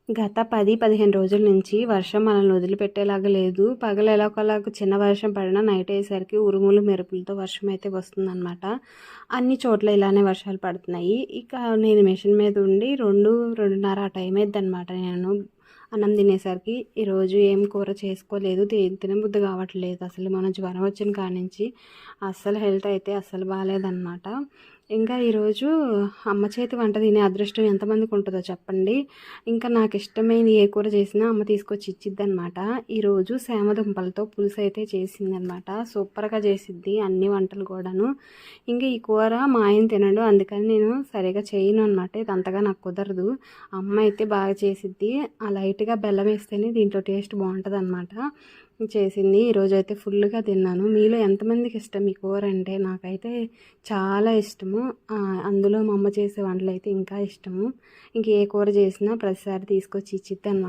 గత 10-15 రోజుల నుంచి వర్షం మనల్ని వదిలిపెట్టేలాగా లేదు. పగలు ఎలాగోలాగా చిన్న వర్షం పడినా నైట్ అయ్యేసరికి ఉరుములు, మెరుపులతో వర్షం అయితే వస్తుందనమాట. అన్ని చోట్ల ఇలానే వర్షాలు పడుతున్నాయి. ఇక నేను మిషన్ మీద ఉండి 2, 2:30 ఆ టైం అయిద్దనమాట నేను అన్నం తినేసరికి. ఈరోజు ఏం కూర చేసుకోలేదు. తినబుద్ధి కావట్లేదు అసలు. మన జ్వరం వచ్చిన కానించి అస్సలు హెల్త్ అయితే అస్సలు బాగాలేదనమాట. ఇంకా ఈరోజు అమ్మ చేతి వంట తినే అదృష్టం ఎంతమందికి ఉంటుందో చెప్పండి. ఇంకా నాకు ఇష్టమైనది ఏ కూర చేసినా అమ్మ తీసుకొచ్చి ఇచ్చిద్దనమాట. ఈరోజు సేమదుంపలతో పులుసు అయితే చేసిందనమాట. సూపర్గా చేసిద్ది అన్ని వంటలు కూడాను. ఇంకా ఈ కూర మా ఆయన తినడు, అందుకని నేను సరిగా చేయను అనమాట. ఇది అంతగా నాకు కుదరదు. అమ్మ అయితే బాగా చేసిద్ది. ఆ లైట్గా బెల్లం వేస్తేనే దీంట్లో టేస్ట్ బాగుంటుంది అనమాట. చేసింది. ఈరోజైతే ఫుల్గా తిన్నాను. మీలో ఎంతమందికి ఇష్టం ఈ కూర అంటే? నాకైతే చాలా ఇష్టము. అందులో మా అమ్మ చేసే వంటలు అయితే ఇంకా ఇష్టము. ఇంక ఏ కూర చేసినా ప్రతిసారి తీసుకొచ్చి ఇచ్చిద్ది అనమాట.